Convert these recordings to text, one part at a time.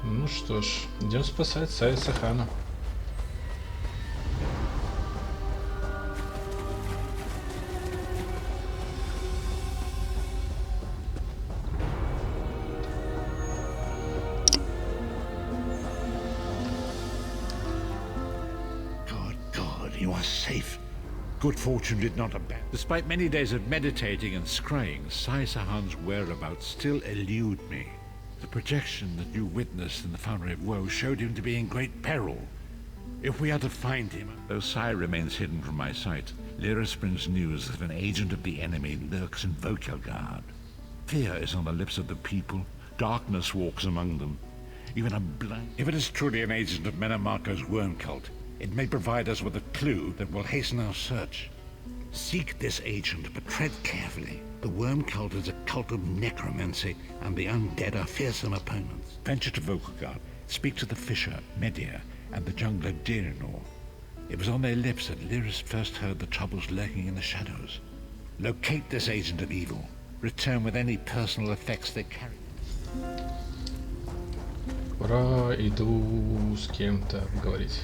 Ну что ж, идем спасать Сайса Хана. God, you are safe. Good fortune did not abandon. Despite many days of meditating and scrying, Sai Sahan's whereabouts still elude me. The projection that you witnessed in the Foundry of Woe showed him to be in great peril. If we are to find him, though Sai remains hidden from my sight, Lyris brings news that an agent of the enemy lurks in Vokelgard. Fear is on the lips of the people. Darkness walks among them. Even a blind... If it is truly an agent of Menamarco's worm cult, it may provide us with a clue that will hasten our search. Seek this agent, but tread carefully. The worm cult is a cult of necromancy, and the undead are fearsome opponents. Venture to Vokelgard, speak to the fisher, Medir, and the jungler Dirinor. It was on their lips that Lyris first heard the troubles lurking in the shadows. Locate this agent of evil. Return with any personal effects they carry. Ура, иду с кем-то говорить.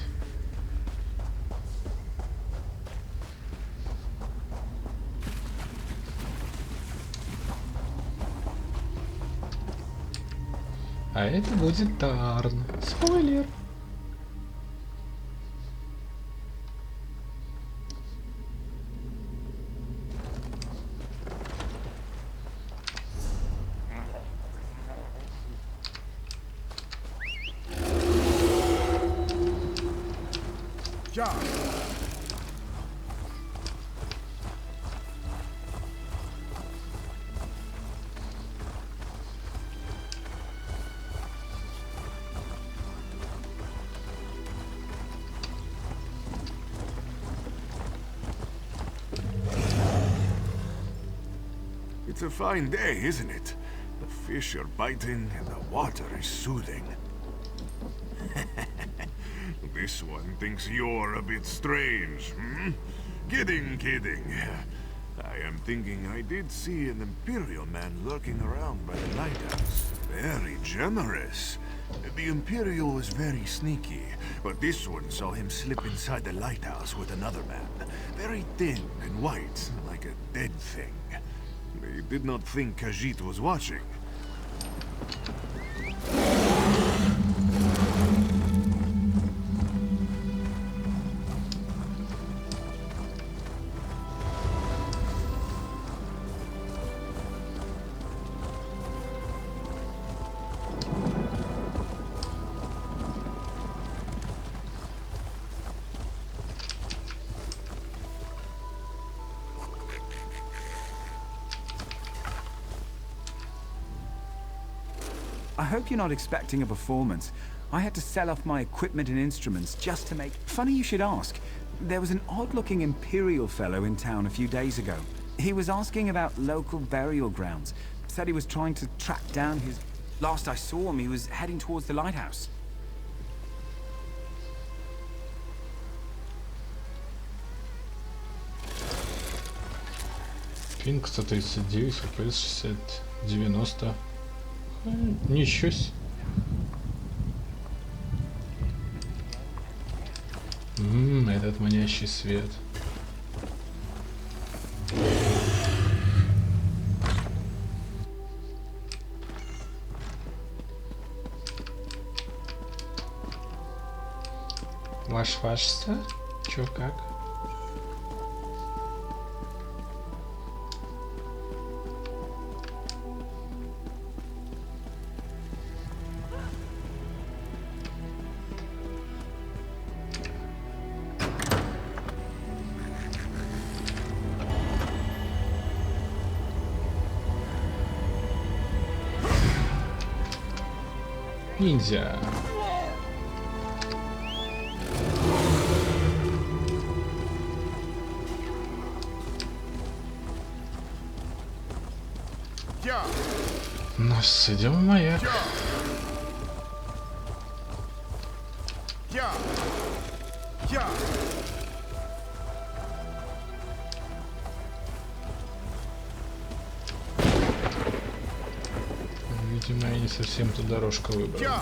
А это будет Тарн. Спойлер. It's a fine day, isn't it? The fish are biting and the water is soothing. This one thinks you're a bit strange, hmm? Kidding. I am thinking I did see an Imperial man lurking around by the lighthouse. Very generous. The Imperial was very sneaky, but this one saw him slip inside the lighthouse with another man. Very thin and white, like a dead thing. They did not think Khajiit was watching. I hope you're not expecting a performance. I had to sell off my equipment and instruments just to make... Funny you should ask. There was an odd-looking Imperial fellow in town a few days ago. He was asking about local burial grounds. Said he was trying to track down his... Last I saw him, he was heading towards the lighthouse. Пинг 139, FPS 60, 90. Ничего себе. Этот манящий свет. Ваш-то? Чё, как? Ниндзя. Ну, идем в маяк. Видимо, я не совсем ту дорожку выбрал.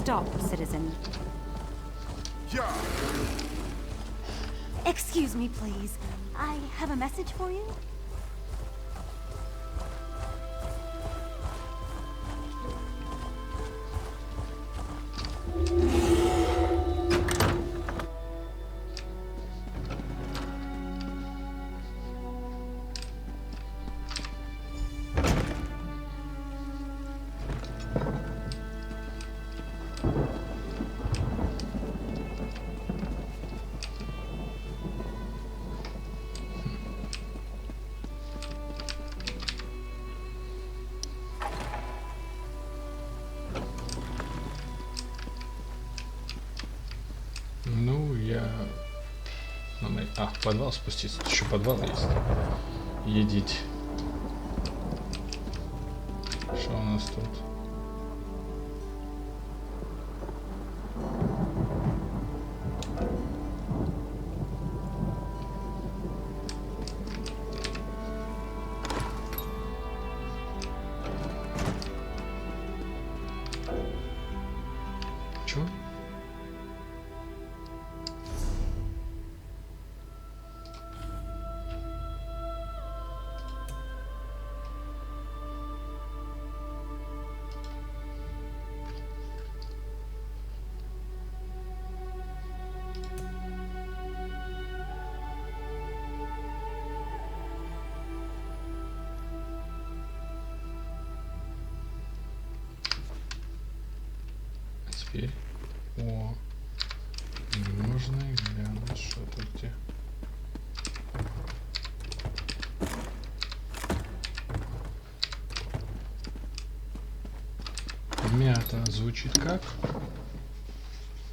Stop, citizen. Excuse me, please. I have a message for you. Ну, я... А, в подвал спуститься. Тут еще подвал есть. Едите. Что у нас тут? Чё? Теперь можно глянуть, что тут где. Мята звучит как?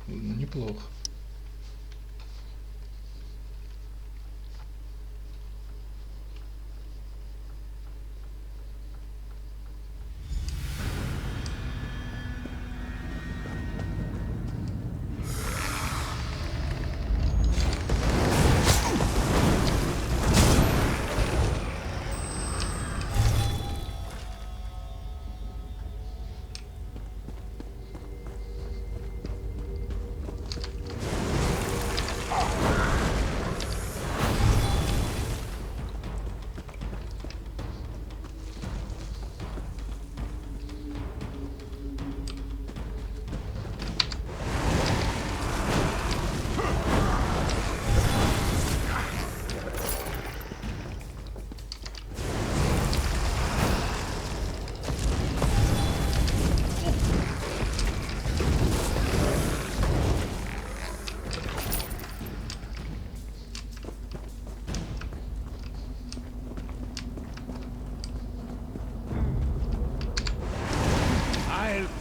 Неплохо.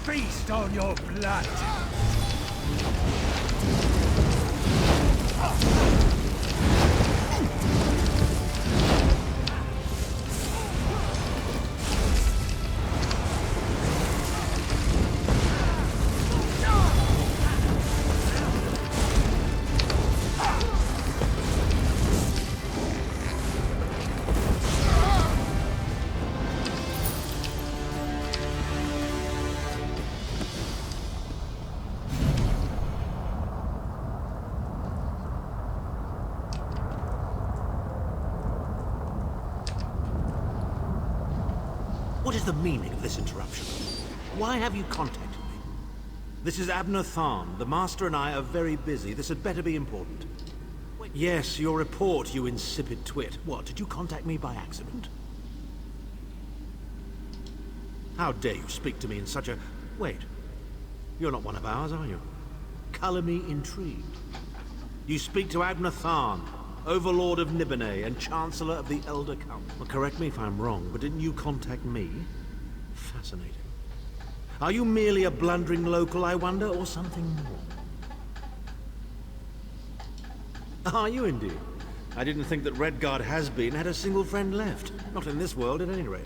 Feast on your blood! What is the meaning of this interruption? Why have you contacted me? This is Abner Tharn. The Master and I are very busy. This had better be important. Yes, your report, you insipid twit. What, did you contact me by accident? How dare you speak to me in such a... Wait. You're not one of ours, are you? Colour me intrigued. You speak to Abner Tharn, Overlord of Nibene and Chancellor of the Elder Council. Well, correct me if I'm wrong, but didn't you contact me? Fascinating. Are you merely a blundering local, I wonder, or something more? Are you indeed? I didn't think that Redguard has-been had a single friend left. Not in this world, at any rate.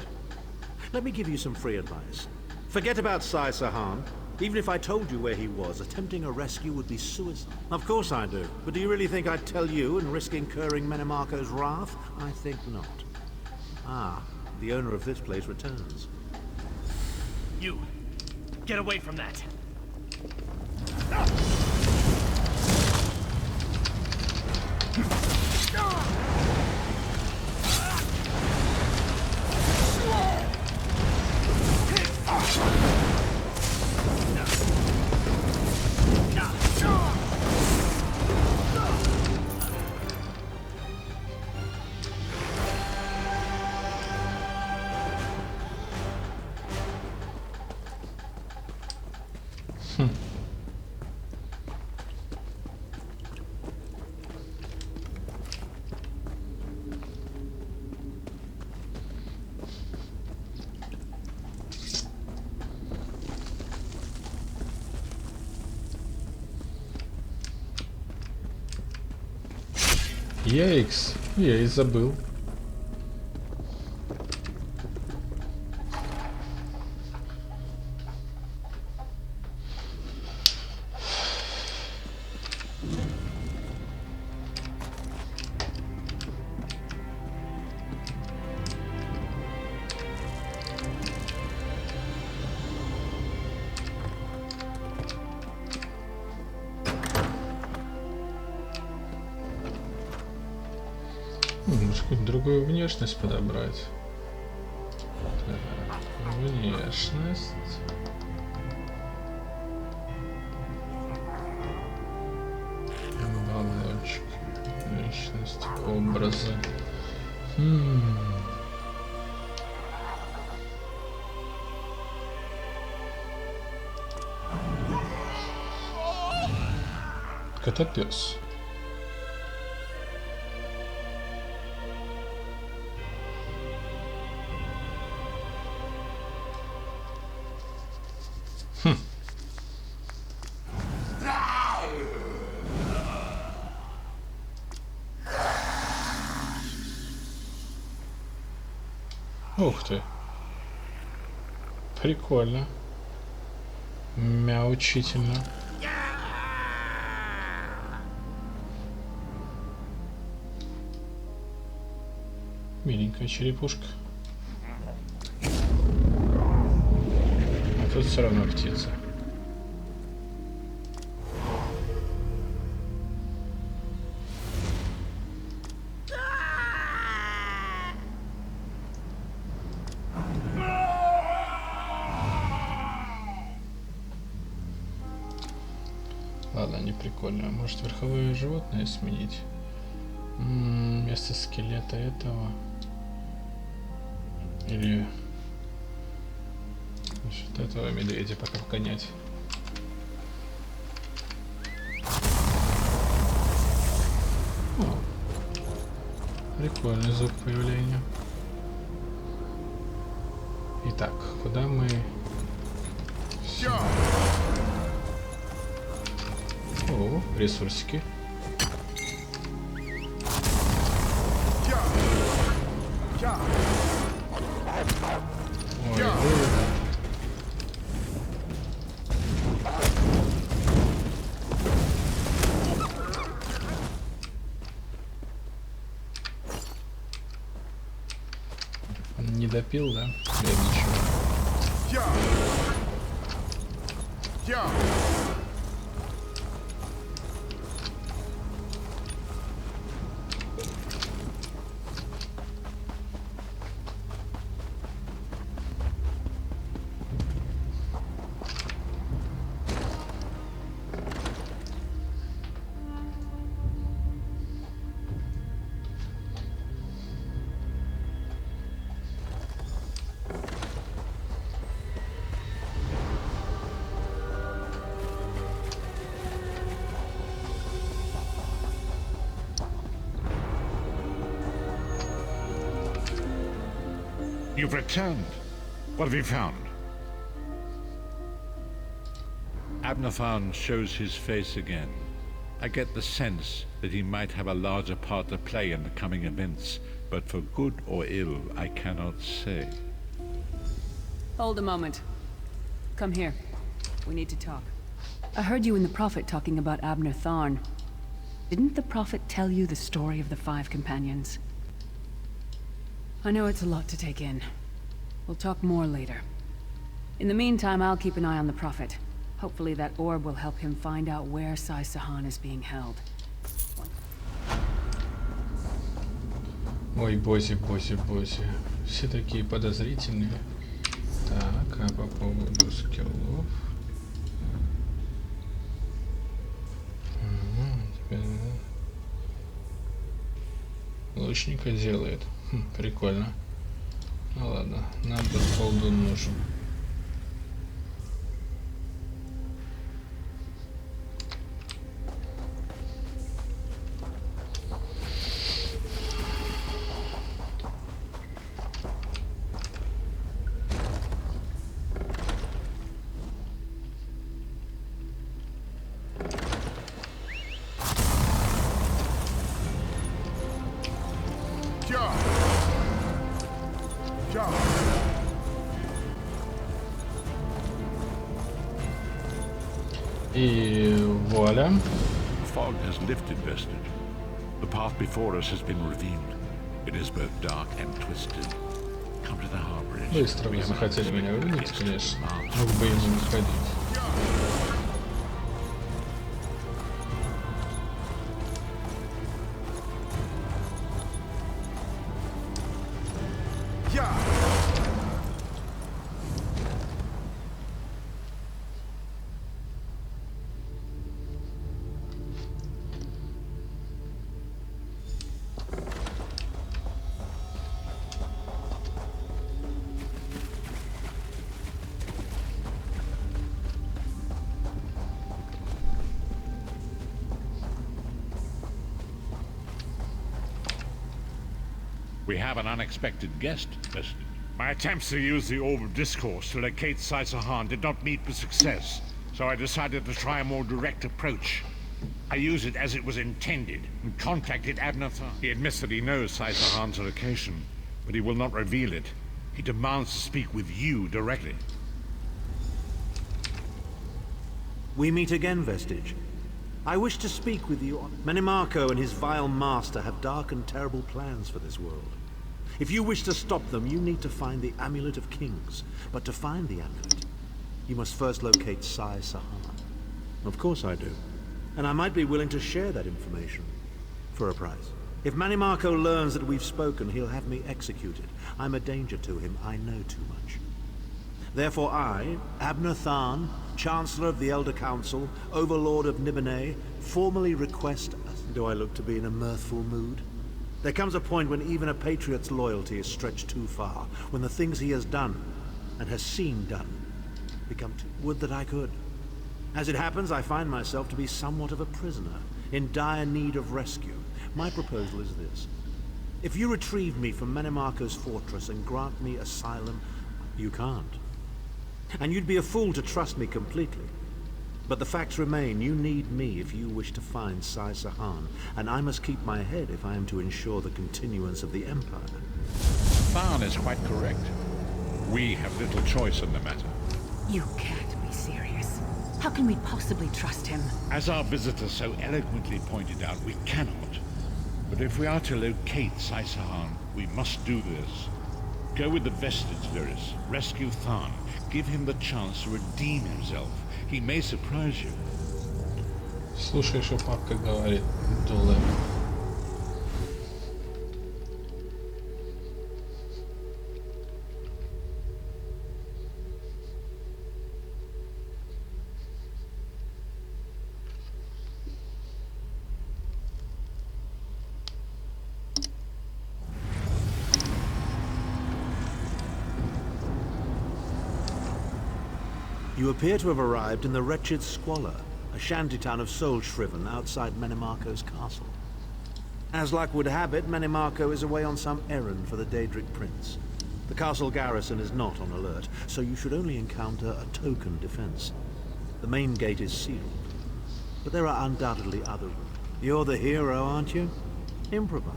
Let me give you some free advice. Forget about Sai Sahan. Even if I told you where he was, attempting a rescue would be suicide. Of course I do. But do you really think I'd tell you and risk incurring Menemarco's wrath? I think not. Ah, the owner of this place returns. You, get away from that. Яикс, я и забыл. Может, какую-то другую внешность подобрать. Так, внешность. Оболочки. Внешность, образы. Котопес. Ух ты. Прикольно. Мяучительно. Миленькая черепушка. А тут все равно птица. Ладно, не прикольно. Может, верховое животное сменить? Вместо скелета этого. Или вот этого медведя пока погонять. О, прикольный звук появления. Итак, куда мы? О, ресурсики. Ой, он не допил, да? Ничего. You've returned. What have you found? Abnathan shows his face again. I get the sense that he might have a larger part to play in the coming events, but for good or ill, I cannot say. Hold a moment. Come here. We need to talk. I heard you and the Prophet talking about Abner Tharn. Didn't the Prophet tell you the story of the 5 companions? I know it's a lot to take in. We'll talk more later. In the meantime, I'll keep an eye on the Prophet. Hopefully that orb will help him find out where Sai Sahan is being held. Ой, Бози, Бози, Бози. Все такие подозрительные. Так, а по поводу скиллов. Теперь лучника делает. Прикольно. Ну ладно, нам тут колдун нужен. И вуаля. The fog has lifted, Vestige. The path before us has been revealed. It is both dark and twisted. Come to the harborage. Быстро вы захотели меня увидеть, конечно. Мог бы и не выходить. We have an unexpected guest, Vestige. My attempts to use the Orb of Discourse to locate Sai Sahan did not meet with success, so I decided to try a more direct approach. I used it as it was intended and contacted Abner Tharn. He admits that he knows Sai Sahan's location, but he will not reveal it. He demands to speak with you directly. We meet again, Vestige. I wish to speak with you on... Menimarco and his vile master have dark and terrible plans for this world. If you wish to stop them, you need to find the Amulet of Kings. But to find the amulet, you must first locate Sai Sahan. Of course I do. And I might be willing to share that information. For a price. If Menimarco learns that we've spoken, he'll have me executed. I'm a danger to him. I know too much. Therefore I, Abner Tharn, Chancellor of the Elder Council, Overlord of Nibene, formally request... Do I look to be in a mirthful mood? There comes a point when even a patriot's loyalty is stretched too far, when the things he has done, and has seen done, become too... Would that I could. As it happens, I find myself to be somewhat of a prisoner, in dire need of rescue. My proposal is this. If you retrieve me from Menimarco's fortress and grant me asylum, you can't. And you'd be a fool to trust me completely. But the facts remain, you need me if you wish to find Sai Sahan, and I must keep my head if I am to ensure the continuance of the Empire. Tharn is quite correct. We have little choice in the matter. You can't be serious. How can we possibly trust him? As our visitor so eloquently pointed out, we cannot. But if we are to locate Sai Sahan, we must do this. Go with the Vestige, Viris. Rescue Tharn. Give him the chance to redeem himself. He may surprise you. Слушай, что папка говорит, Дуле. You appear to have arrived in the wretched Squalor, a shantytown of Soulshriven outside Menimarco's castle. As luck would have it, Menimarco is away on some errand for the Daedric Prince. The castle garrison is not on alert, so you should only encounter a token defense. The main gate is sealed, but there are undoubtedly other routes. You're the hero, aren't you? Improvise.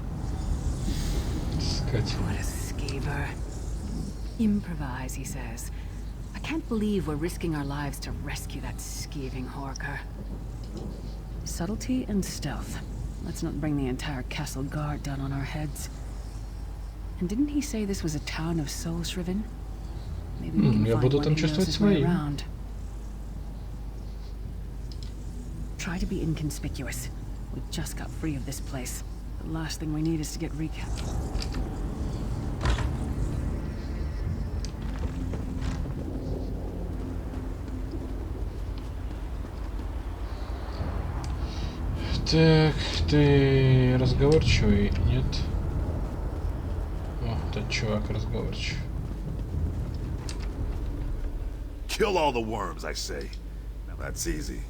What a skeever. Improvise, he says. A can't believe we're risking our lives to rescue that skeeving Horker. Subtlety and stealth. Let's not bring the entire castle guard down on our heads. And didn't he say this was a town of soul-shriven? Maybe we can Я find буду one там who knows чувствовать his way своим. around. Try to be inconspicuous. We just got free of this place. The last thing we need is to get recaptured. Так, ты разговорчивый? Нет. О, этот чувак разговорчивый. Kill all the worms, I say. Now that's easy.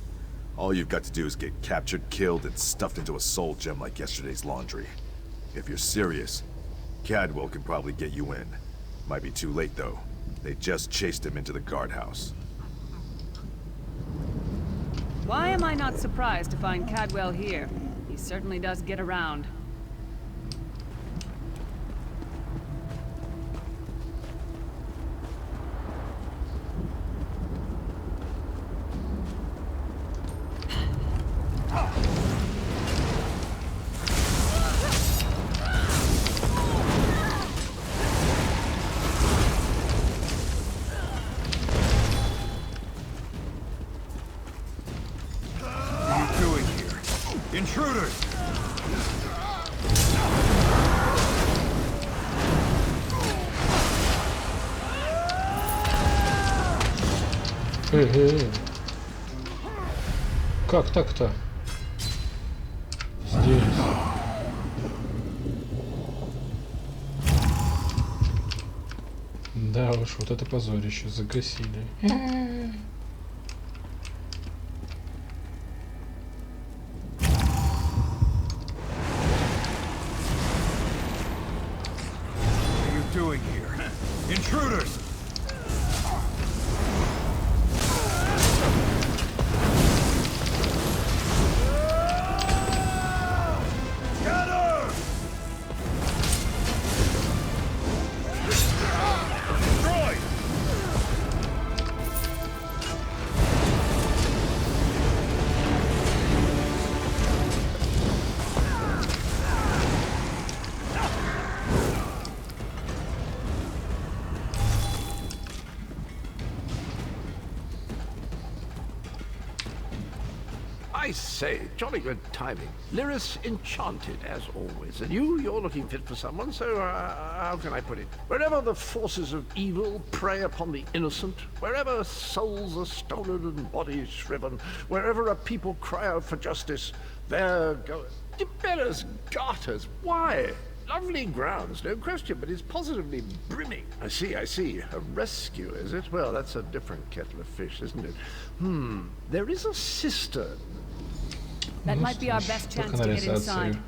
All you've got to do is get captured, killed, and stuffed into a soul gem like yesterday's laundry. If you're serious, Cadwell can probably get you in. Might be too late, though. They just chased him into the guardhouse. Why am I not surprised to find Cadwell here? He certainly does get around. Intruders! Как так-то? Здесь. Да уж, вот это позорище, загасили. Doing here? Intruders! Get her! Destroy! I say, jolly good timing. Lyris enchanted, as always. And you're looking fit for someone, so how can I put it? Wherever the forces of evil prey upon the innocent, wherever souls are stolen and bodies shriven, wherever a people cry out for justice, there go... Tiberius Garters, why? Lovely grounds, no question, but it's positively brimming. I see. A rescue, is it? Well, that's a different kettle of fish, isn't it? There is a cistern. That might be our best chance to get inside.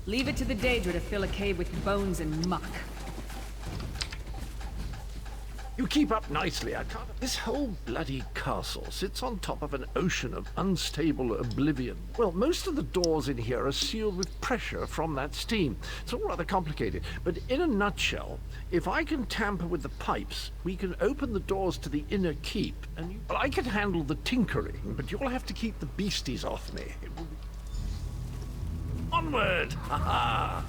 Leave it to the Daedra to fill a cave with bones and muck. You keep up nicely, I can't... This whole bloody castle sits on top of an ocean of unstable oblivion. Well, most of the doors in here are sealed with pressure from that steam. It's all rather complicated, but in a nutshell, if I can tamper with the pipes, we can open the doors to the inner keep, and you... Well, I can handle the tinkering, but you'll have to keep the beasties off me. It will be... Onward! Ha-ha!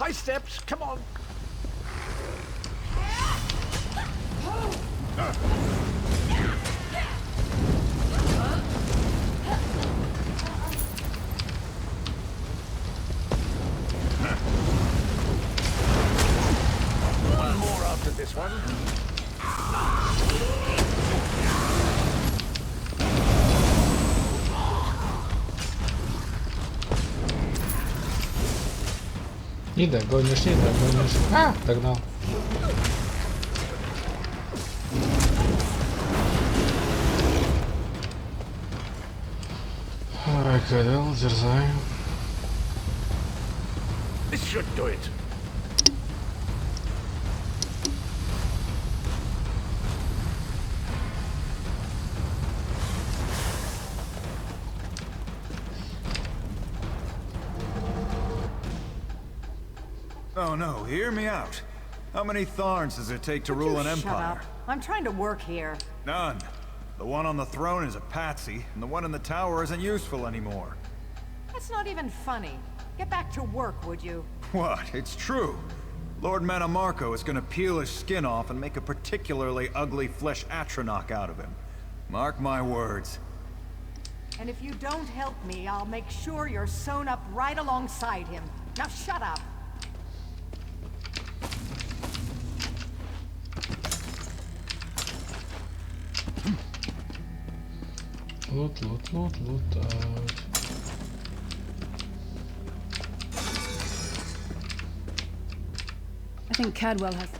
High steps, come on. One more after this one. Не догонишь, не догонишь. А, догнал. Ой, кадал, дерзаю. This should do it. Oh no, hear me out. How many Tharns does it take to rule an Shut empire? up. I'm trying to work here. None. The one on the throne is a patsy, and the one in the tower isn't useful anymore. That's not even funny. Get back to work, would you? What? It's true. Lord Manamarco is gonna peel his skin off and make a particularly ugly flesh Atronach out of him. Mark my words. And if you don't help me, I'll make sure you're sewn up right alongside him. Now shut up. Лут, лут, лут, лутать. I think Cadwell has...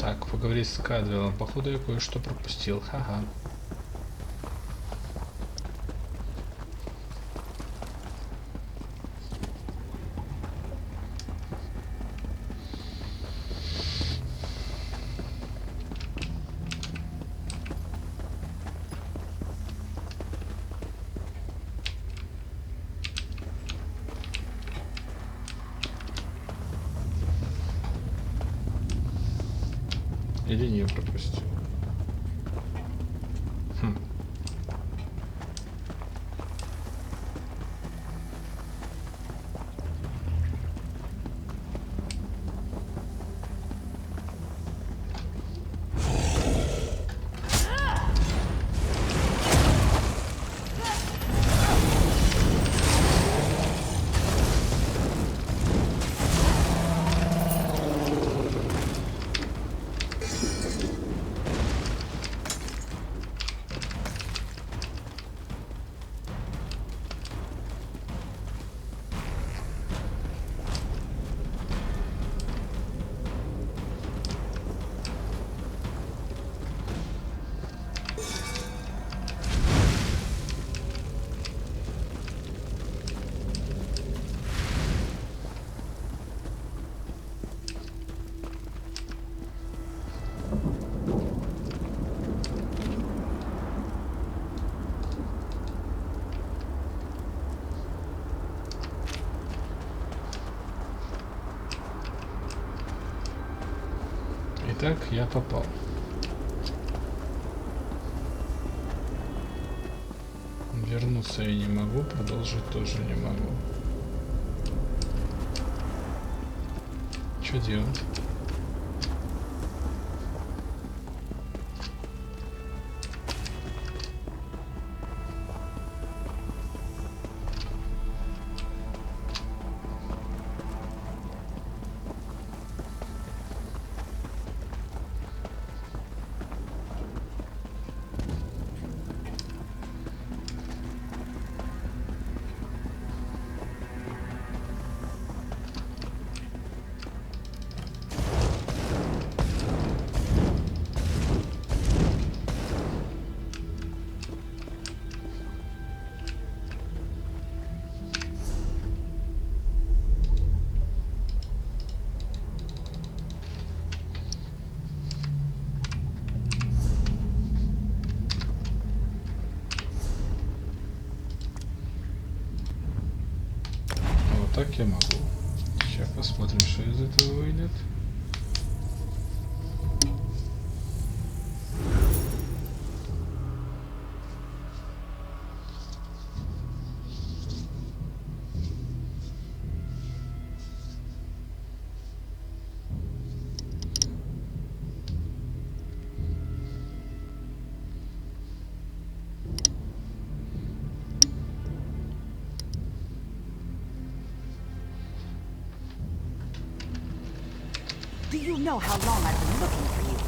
Так, поговорить с Кадвеллом. Походу я кое-что пропустил. Ха-ха. Или не пропустил. Итак, я попал. Вернуться я не могу, продолжить тоже не могу. Что делать? Так я могу. Сейчас посмотрим, что из этого выйдет. Do you know how long I've been looking for you?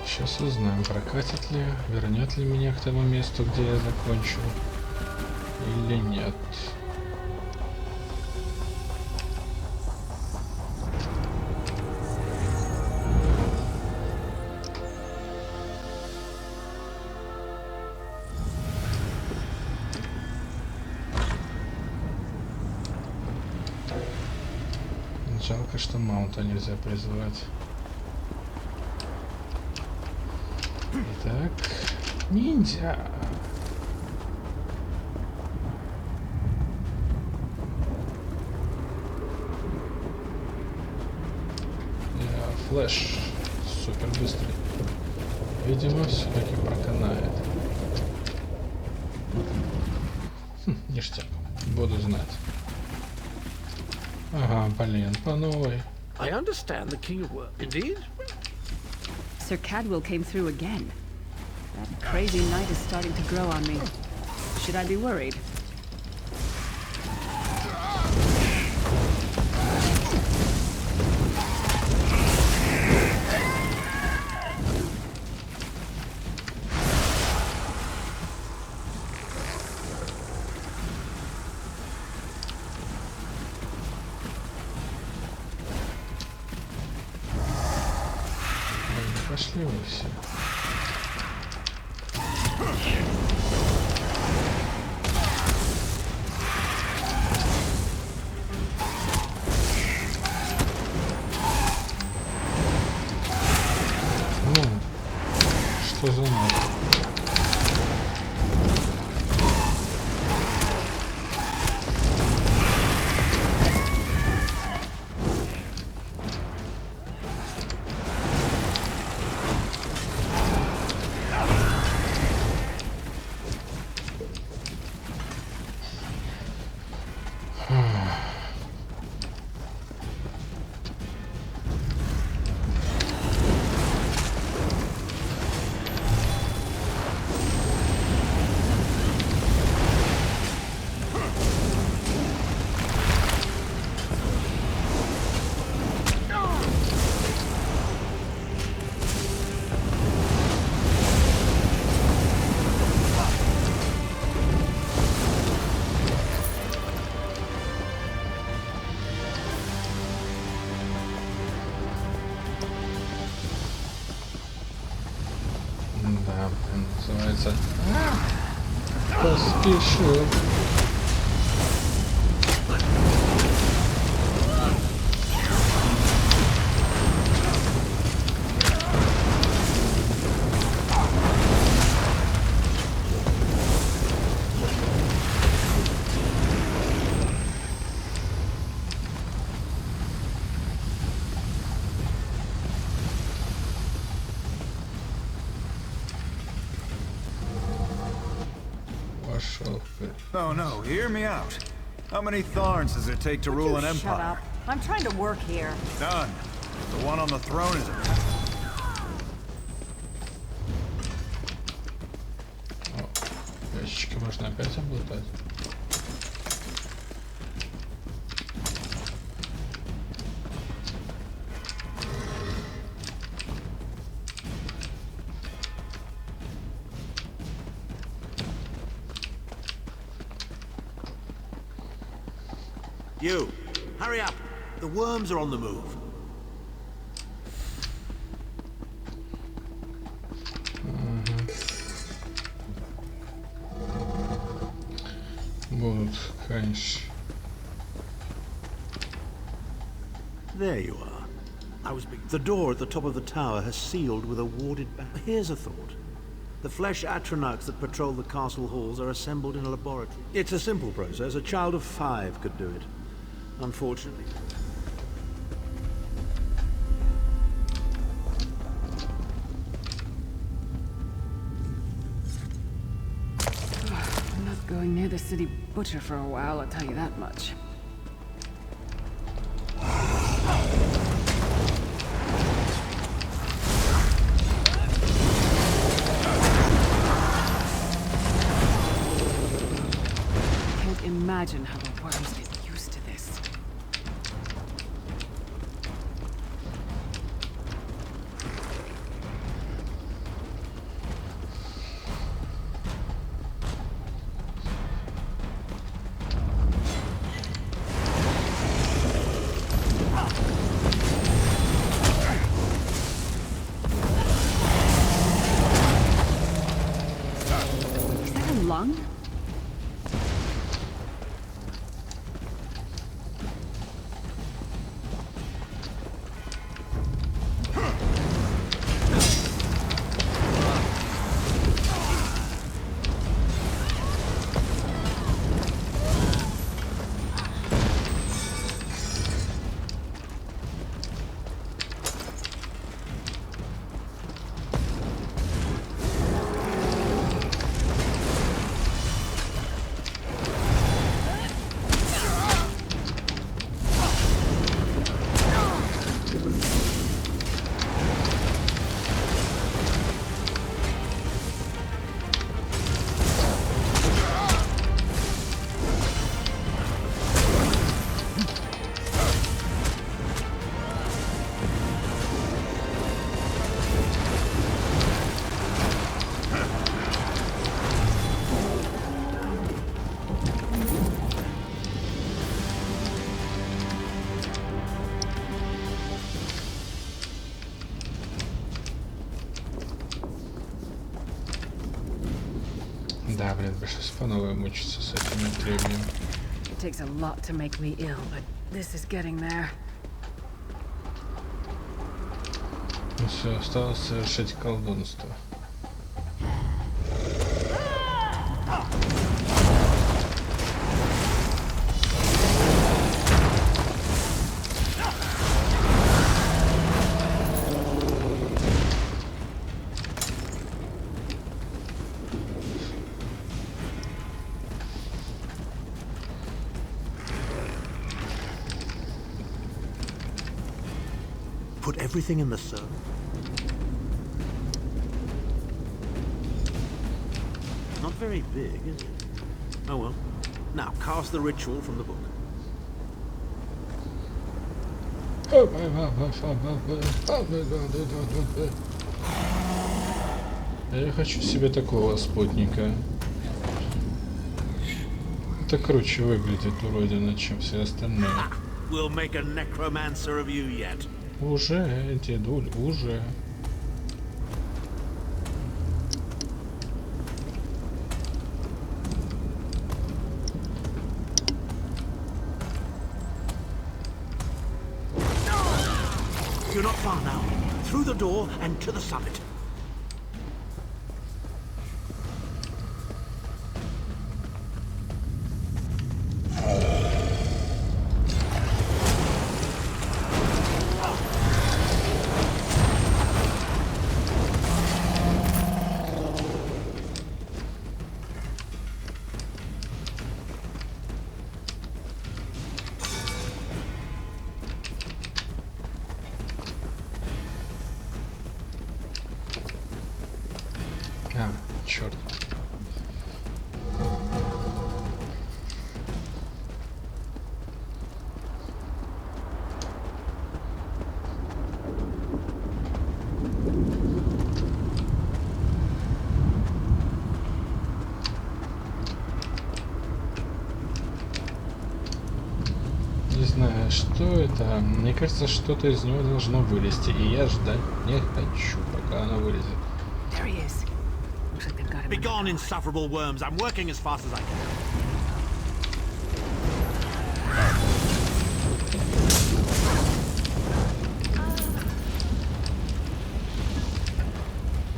Сейчас узнаем, прокатит ли, вернет ли меня к тому месту, где я закончил, или нет. Жалко, что маунта нельзя призвать. Итак, ниндзя. Флэш супер быстрый. Видимо, все-таки проканает. Ништяк. Буду знать. Ага, блин, по новой. I understand the King of Work. Indeed? Sir Cadwell came through again. That crazy night is starting to grow on me. Should I be worried? Пошли вы все. Ну, что за нахуй? Да, блин, называется. Поспешил. Пошел. Oh no, hear me out. How many Tharns does it take to rule an Shut empire? up. I'm trying to work here. None. The one on the throne is a... О, ящички можно опять облутать. You, hurry up. The worms are on the move. Будут, конечно. There you are. The door at the top of the tower has sealed with a warded back. Here's a thought. The flesh atronachs that patrol the castle halls are assembled in a laboratory. It's a simple process. A child of 5 could do it. Unfortunately. I'm not going near the city butcher for a while, I'll tell you that much. Can't imagine how the worms get used to this. Is that a lung? Да, блин, сейчас по новой мучиться с этим требием. It takes a lot to make me ill, but this is getting there. Ну все, осталось совершить колдунство. Put everything in the sun. Not very big, is it? Oh well. Now, cast the ritual from the book. Я хочу себе такого спутника. Это круче выглядит уродина, чем все остальные. We'll make a necromancer of you yet. Уже, дедуль, уже. You're not far now. Through the door and to the summit. А, черт. Не знаю, что это. Мне кажется, что-то из него должно вылезти. И я ждать не хочу, пока оно вылезет. There he is. Looks like they've got him. Be gone, insufferable worms. I'm working as fast as I can.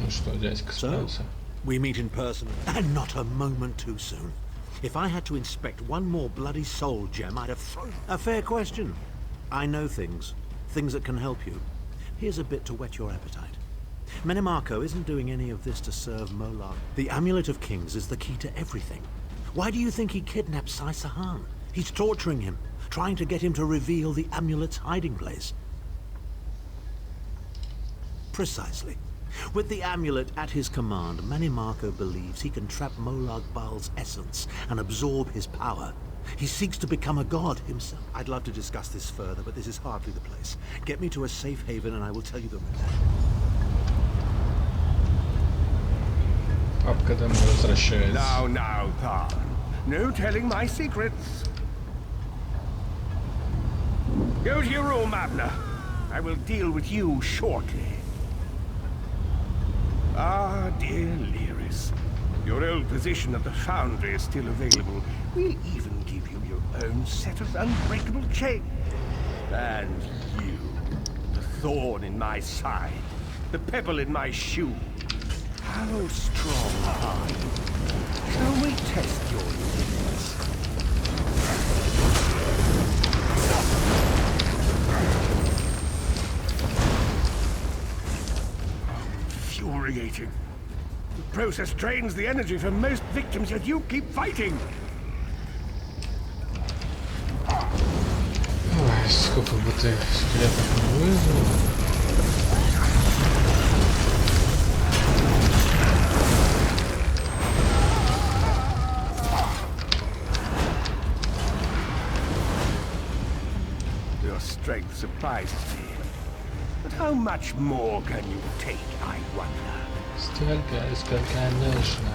Ну что, дядька справился? We meet in person, and not a moment too soon. If I had to inspect one more bloody soul gem, I'd have thrown... A fair question. I know things that can help you. Here's a bit to whet your appetite. Menimarco isn't doing any of this to serve Molag. The Amulet of Kings is the key to everything. Why do you think he kidnapped Sai-Sahan? He's torturing him, trying to get him to reveal the amulet's hiding place. Precisely. With the amulet at his command, Menimarco believes he can trap Molag Bal's essence and absorb his power. He seeks to become a god himself. I'd love to discuss this further, but this is hardly the place. Get me to a safe haven and I will tell you the rest. Папка домой возвращается. Now, Tharn. No telling my secrets. Go to your room, Abner. I will deal with you shortly. Ah, dear Lyris. Your old position at the foundry is still available. We'll even give you your own set of unbreakable chains. And you, the thorn in my side, the pebble in my shoe. How strong are you? Shall we test your limits? Infuriating. The process drains the energy from most victims, yet you keep fighting. Ой, сколько бы ты скелетов не вызвал. Your strength surprises me. But how much more can you take, I wonder? Столько, конечно.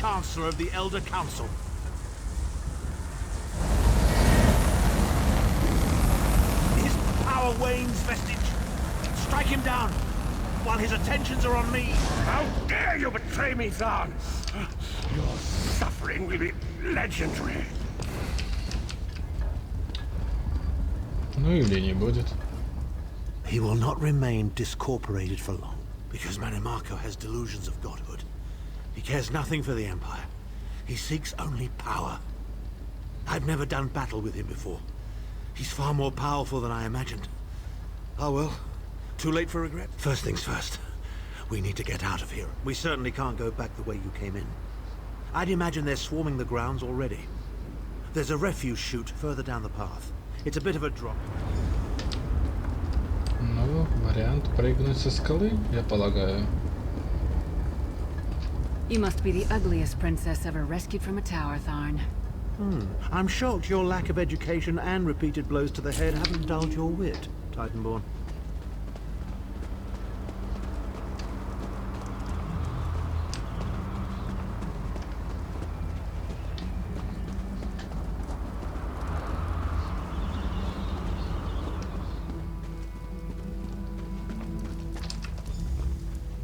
Chancellor of the Elder Council. His power wanes, Vestige. Strike him down while his attentions are on me. How dare you betray me, Thorn? Your suffering will be legendary. Ну или не будет. He will not remain discorporated for long, because Manimarco has delusions of godhood. He cares nothing for the Empire. He seeks only power. I've never done battle with him before. He's far more powerful than I imagined. Oh well, too late for regret. First things first. We need to get out of here. We certainly can't go back the way you came in. I'd imagine they're swarming the grounds already. There's a refuse chute further down the path. It's a bit of a drop. Ну, вариант прыгнуть со скалы, я полагаю. You must be the ugliest princess ever rescued from a tower, Tharn. I'm shocked your lack of education and repeated blows to the head haven't dulled your wit, Titanborn.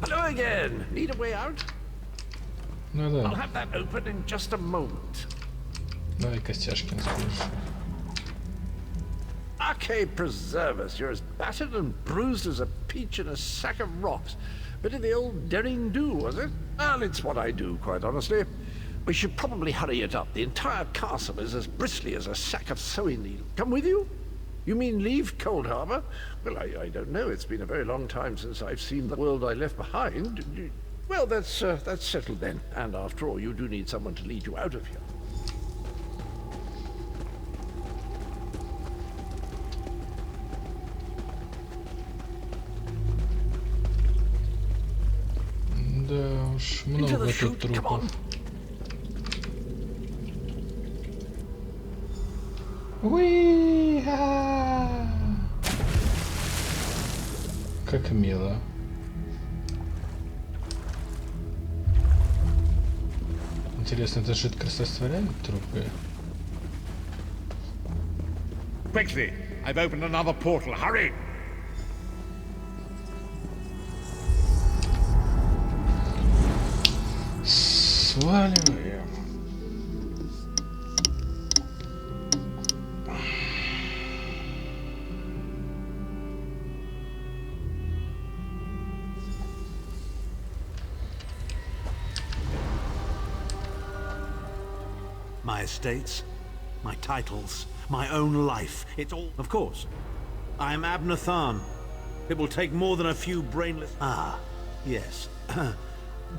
Hello again. Need a way out? Ну да. I'll have that open in just a moment. Давай костяшки насквозь. Arcade preserve us. You're as battered and bruised as a peach in a sack of rocks. Bit of the old daring do, was it? Well, it's what I do, quite honestly. We should probably hurry it up. The entire castle is as bristly as a sack of sewing needles. Come with you? You mean leave Cold Harbor? Well, I don't know. It's been a very long time since I've seen the world I left behind. Well, that's settled then. And after all, you do need someone to lead you out of here. Да уж, много тут трупов. Уи! Как мило. Интересно, это жидкость растворяет трупы? Quickly! I've opened another portal. Hurry! Сваливаем. My estates, my titles, my own life. It's all... Of course. I am Abner Tharn. It will take more than a few brainless... Ah, yes.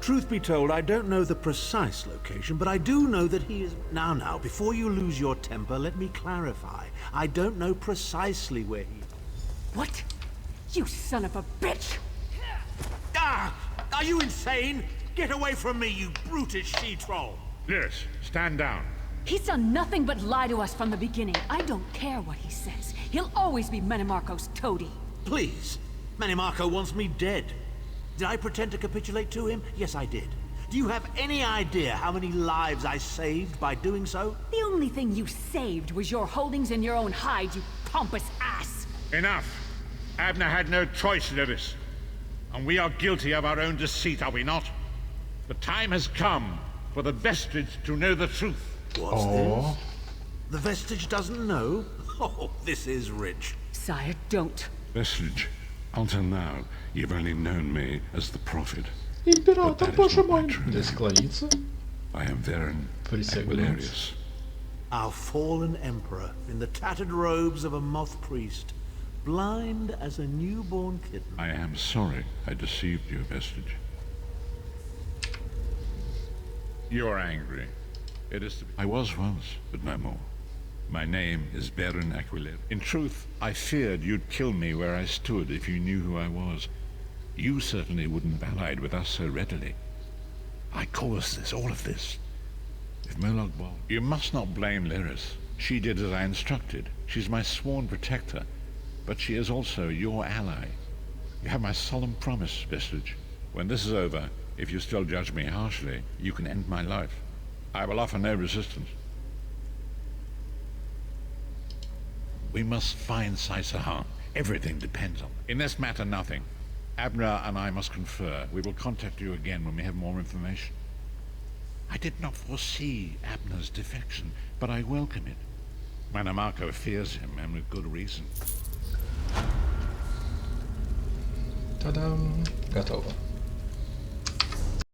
Truth be told, I don't know the precise location, but I do know that he is... Now, before you lose your temper, let me clarify. I don't know precisely where he... What? You son of a bitch! Ah! Are you insane? Get away from me, you brutish she-troll! Lyris, stand down. He's done nothing but lie to us from the beginning. I don't care what he says. He'll always be Manimarco's toady. Please. Manimarco wants me dead. Did I pretend to capitulate to him? Yes, I did. Do you have any idea how many lives I saved by doing so? The only thing you saved was your holdings in your own hide, you pompous ass! Enough. Abner had no choice, Lyris. And we are guilty of our own deceit, are we not? The time has come for the Vestige to know the truth. What's this? The Vestige doesn't know? Oh, this is rich. Sire, don't. Vestige, until now, you've only known me as the Prophet. Император, боже мой! Да склониться? I am Varen Aquilarius. Our fallen emperor, in the tattered robes of a moth priest, blind as a newborn kitten. I am sorry I deceived you, Vestige. You're angry. It is to be. I was once, but no more. My name is Varen Aquilarius. In truth, I feared you'd kill me where I stood if you knew who I was. You certainly wouldn't have allied with us so readily. I caused this, all of this. If Moloch Ball... You must not blame Lyris. She did as I instructed. She's my sworn protector. But she is also your ally. You have my solemn promise, Vestige. When this is over, If you still judge me harshly, you can end my life. I will offer no resistance. We must find Saisahan. Everything depends on it. In this matter, nothing. Abner and I must confer. We will contact you again when we have more information. I did not foresee Abner's defection, but I welcome it. Manamako fears him, and with good reason. Та-дам! Готово.